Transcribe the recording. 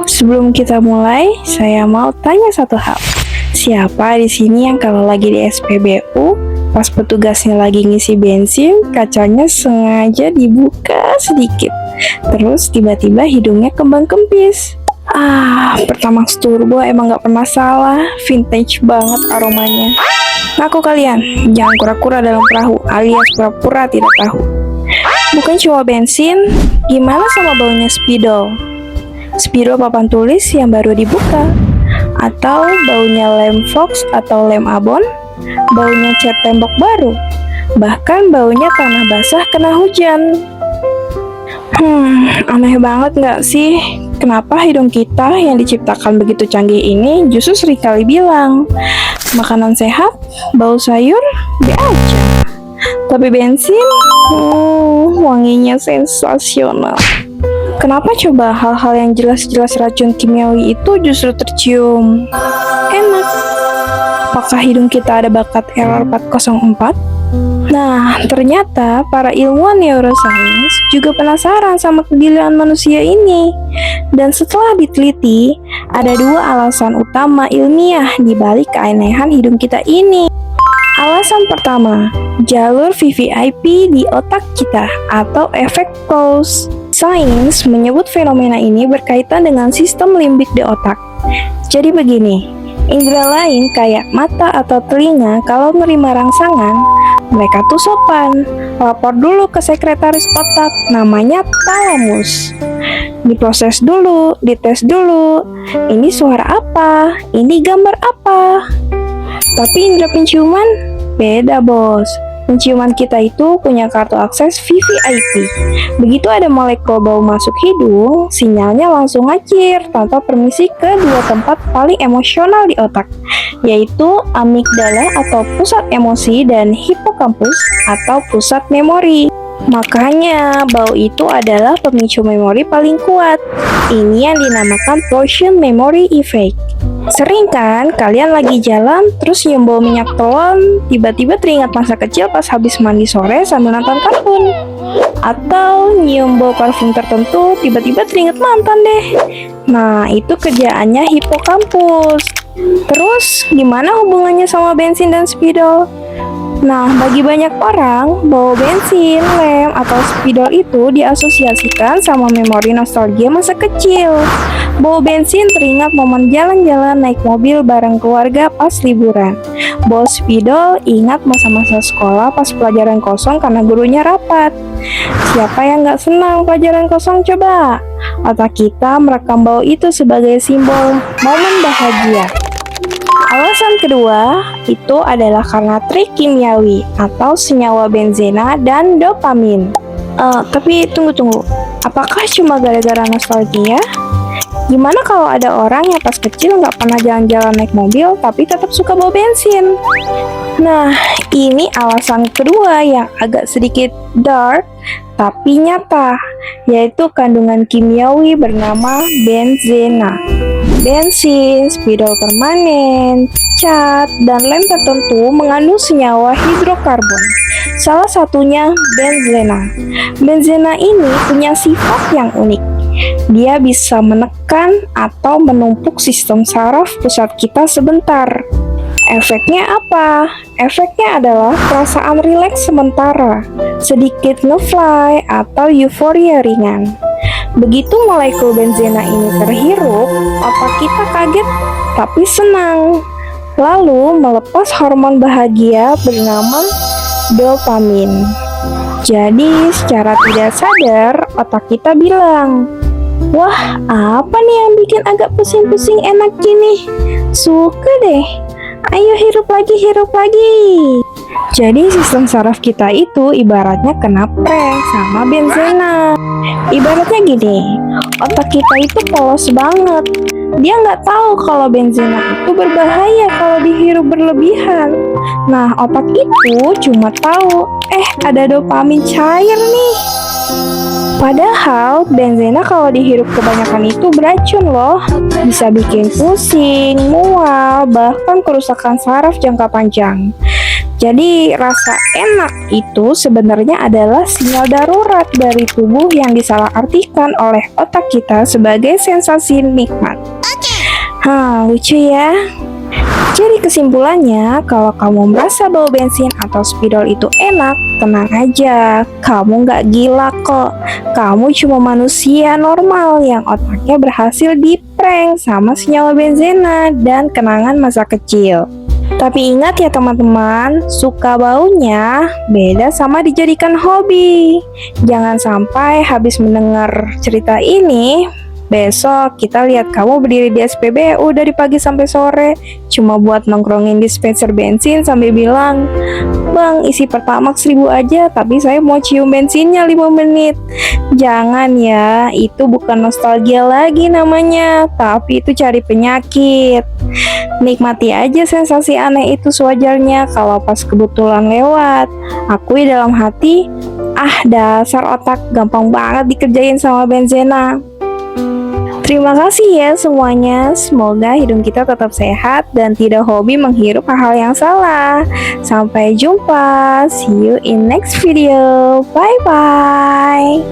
Sebelum kita mulai, saya mau tanya satu hal. Siapa di sini yang kalau lagi di SPBU, pas petugasnya lagi ngisi bensin, kacanya sengaja dibuka sedikit, terus tiba-tiba hidungnya kembang kempis? Pertamax Turbo emang gak pernah salah, vintage banget aromanya. Ngaku kalian, jangan kura-kura dalam perahu, alias pura-pura tidak tahu. Bukan cuma bensin, gimana sama baunya spidol? Spidol papan tulis yang baru dibuka, atau baunya lem Fox atau lem Abon, baunya cat tembok baru, bahkan baunya tanah basah kena hujan. Aneh banget nggak sih? Kenapa hidung kita yang diciptakan begitu canggih ini justru seringkali bilang, makanan sehat, bau sayur, be aja. Tapi bensin, wanginya sensasional. Kenapa coba hal-hal yang jelas-jelas racun kimiawi itu justru tercium enak? Apakah hidung kita ada bakat error 404? Nah, ternyata para ilmuwan neuroscience juga penasaran sama kegiliran manusia ini. Dan setelah diteliti, ada dua alasan utama ilmiah di balik keanehan hidung kita ini. Alasan pertama, jalur VVIP di otak kita atau efek Coase. Sains menyebut fenomena ini berkaitan dengan sistem limbik di otak. Jadi begini, indera lain kayak mata atau telinga kalau menerima rangsangan, mereka tuh sopan, lapor dulu ke sekretaris otak, namanya talamus. Diproses dulu, dites dulu, ini suara apa, ini gambar apa. Tapi indera penciuman beda bos. Penciuman kita itu punya kartu akses VVIP. Begitu ada molekul bau masuk hidung, sinyalnya langsung ngacir tanpa permisi ke dua tempat paling emosional di otak, yaitu amigdala atau pusat emosi dan hipokampus atau pusat memori. Makanya bau itu adalah pemicu memori paling kuat. Ini yang dinamakan portion memory effect. Sering kan kalian lagi jalan terus nyium bau minyak telon, tiba-tiba teringat masa kecil pas habis mandi sore sambil nonton kartun. Atau nyium bau parfum tertentu, tiba-tiba teringat mantan deh. Nah, itu kerjaannya hipokampus. Terus gimana hubungannya sama bensin dan spidol? Nah, bagi banyak orang, bau bensin, lem, atau spidol itu diasosiasikan sama memori nostalgia masa kecil. Bau bensin teringat momen jalan-jalan naik mobil bareng keluarga pas liburan. Bau spidol ingat masa-masa sekolah pas pelajaran kosong karena gurunya rapat. Siapa yang gak senang pelajaran kosong coba? Otak kita merekam bau itu sebagai simbol momen bahagia. Alasan kedua itu adalah karena trik kimiawi atau senyawa benzena dan dopamin. Tapi tunggu. Apakah cuma gara-gara nostalgia? Gimana kalau ada orang yang pas kecil nggak pernah jalan-jalan naik mobil tapi tetap suka bawa bensin? Nah, ini alasan kedua yang agak sedikit dark tapi nyata, yaitu kandungan kimiawi bernama benzena. Bensin, spidol permanen, cat, dan lem tertentu mengandung senyawa hidrokarbon. Salah satunya benzena. Benzena ini punya sifat yang unik. Dia bisa menekan atau menumpuk sistem saraf pusat kita sebentar. Efeknya apa? Efeknya adalah perasaan rileks sementara, sedikit ngefly atau euforia ringan. Begitu molekul benzena ini terhirup, otak kita kaget tapi senang. Lalu melepas hormon bahagia bernama dopamin. Jadi secara tidak sadar otak kita bilang, wah apa nih yang bikin agak pusing-pusing enak gini? Suka deh, ayo hirup lagi. Jadi sistem saraf kita itu ibaratnya kena prank sama benzena. Ibaratnya gini, otak kita itu polos banget. Dia nggak tahu kalau benzena itu berbahaya kalau dihirup berlebihan. Nah, otak itu cuma tahu, ada dopamin cair nih. Padahal benzena kalau dihirup kebanyakan itu beracun loh. Bisa bikin pusing, mual, bahkan kerusakan saraf jangka panjang. Jadi rasa enak itu sebenarnya adalah sinyal darurat dari tubuh yang disalahartikan oleh otak kita sebagai sensasi nikmat. Lucu ya. Jadi kesimpulannya, kalau kamu merasa bau bensin atau spidol itu enak, tenang aja, kamu nggak gila kok. Kamu cuma manusia normal yang otaknya berhasil diprank sama senyawa benzena dan kenangan masa kecil. Tapi ingat ya teman-teman, suka baunya beda sama dijadikan hobi. Jangan sampai habis mendengar cerita ini, besok kita lihat kamu berdiri di SPBU dari pagi sampai sore cuma buat nongkrongin dispenser bensin sambil bilang, "Bang, isi Pertamax 1000 aja, tapi saya mau cium bensinnya 5 menit." Jangan ya, itu bukan nostalgia lagi namanya, tapi itu cari penyakit. Nikmati aja sensasi aneh itu sewajarnya kalau pas kebetulan lewat. Akui dalam hati, dasar otak gampang banget dikerjain sama benzena. Terima kasih ya semuanya. Semoga hidung kita tetap sehat dan tidak hobi menghirup hal-hal yang salah. Sampai jumpa. See you in next video. Bye bye.